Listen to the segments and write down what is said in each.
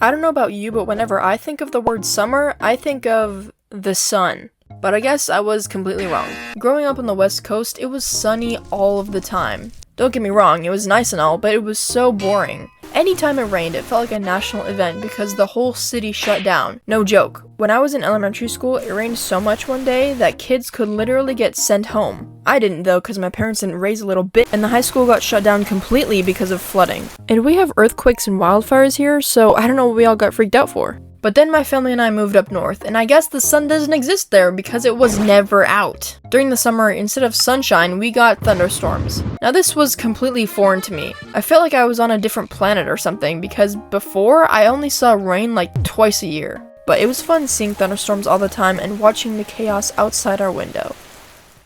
I don't know about you, but whenever I think of the word summer, I think of the sun. But I guess I was completely wrong. Growing up on the West Coast, it was sunny all of the time. Don't get me wrong, it was nice and all, but it was so boring. Anytime it rained, it felt like a national event because the whole city shut down. No joke. When I was in elementary school, it rained so much one day that kids could literally get sent home. I didn't though, because my parents didn't raise a little bit, and the high school got shut down completely because of flooding. And we have earthquakes and wildfires here, so I don't know what we all got freaked out for. But then my family and I moved up north, and I guess the sun doesn't exist there because it was never out. During the summer, instead of sunshine, we got thunderstorms. Now this was completely foreign to me. I felt like I was on a different planet or something because before, I only saw rain like twice a year. But it was fun seeing thunderstorms all the time and watching the chaos outside our window.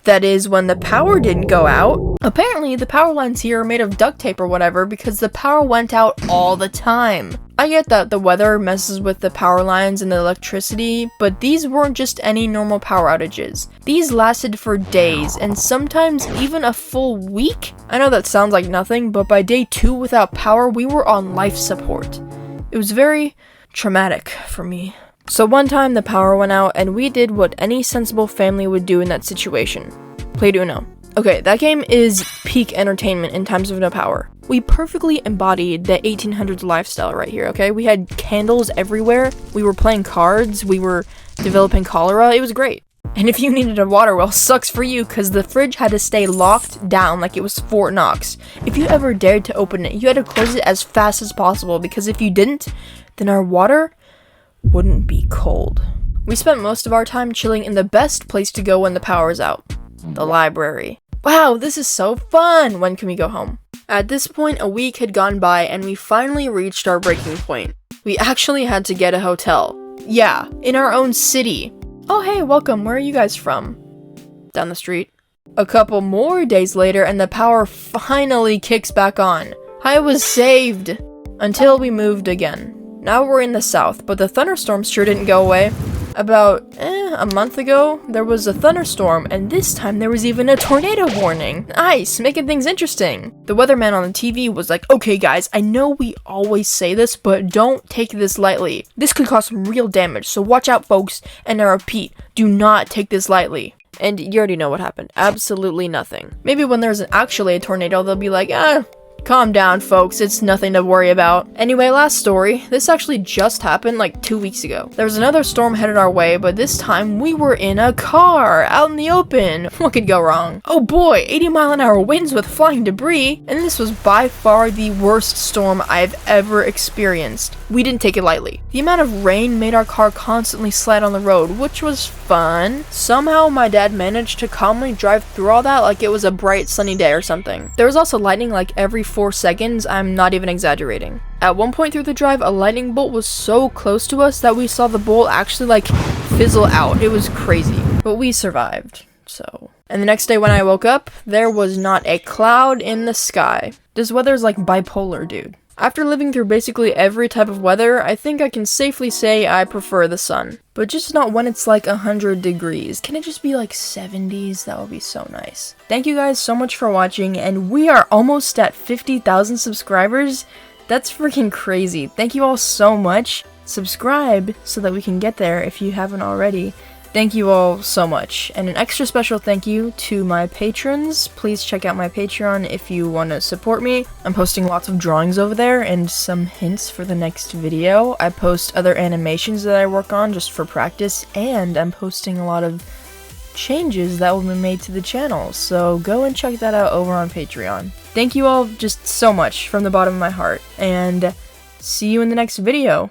That is, when the power didn't go out. Apparently, the power lines here are made of duct tape or whatever because the power went out all the time. I get that the weather messes with the power lines and the electricity, but these weren't just any normal power outages. These lasted for days, and sometimes even a full week? I know that sounds like nothing, but by day 2 without power, we were on life support. It was very traumatic for me. So one time the power went out and we did what any sensible family would do in that situation. Played Uno. Okay, that game is peak entertainment in times of no power. We perfectly embodied the 1800s lifestyle right here, okay? We had candles everywhere, we were playing cards, we were developing cholera, it was great. And if you needed a water well, sucks for you, because the fridge had to stay locked down like it was Fort Knox. If you ever dared to open it, you had to close it as fast as possible, because if you didn't, then our water wouldn't be cold. We spent most of our time chilling in the best place to go when the power is out. The library. Wow, this is so fun! When can we go home? At this point, a week had gone by and we finally reached our breaking point. We actually had to get a hotel. Yeah, in our own city. Oh hey, welcome, where are you guys from? Down the street. A couple more days later and the power finally kicks back on. I was saved! Until we moved again. Now we're in the south, but the thunderstorms sure didn't go away. About, a month ago, there was a thunderstorm, and this time there was even a tornado warning. Nice, making things interesting. The weatherman on the TV was like, okay guys, I know we always say this, but don't take this lightly. This could cause some real damage, so watch out folks, and I repeat, do not take this lightly. And you already know what happened. Absolutely nothing. Maybe when there's actually a tornado, they'll be like, calm down, folks. It's nothing to worry about. Anyway, last story. This actually just happened like 2 weeks ago. There was another storm headed our way, but this time we were in a car, out in the open. What could go wrong? Oh boy, 80-mile-an-hour winds with flying debris, and this was by far the worst storm I've ever experienced. We didn't take it lightly. The amount of rain made our car constantly slide on the road, which was fun. Somehow my dad managed to calmly drive through all that like it was a bright sunny day or something. There was also lightning like every 4 seconds, I'm not even exaggerating. At one point through the drive, a lightning bolt was so close to us that we saw the bolt actually like fizzle out. It was crazy. But we survived, so. And the next day when I woke up, there was not a cloud in the sky. This weather's like bipolar, dude. After living through basically every type of weather, I think I can safely say I prefer the sun. But just not when it's like 100 degrees. Can it just be like 70s? That would be so nice. Thank you guys so much for watching, and we are almost at 50,000 subscribers. That's freaking crazy. Thank you all so much. Subscribe so that we can get there if you haven't already. Thank you all so much, and an extra special thank you to my patrons. Please check out my Patreon if you want to support me. I'm posting lots of drawings over there and some hints for the next video. I post other animations that I work on just for practice, and I'm posting a lot of changes that will be made to the channel, so go and check that out over on Patreon. Thank you all just so much from the bottom of my heart, and see you in the next video.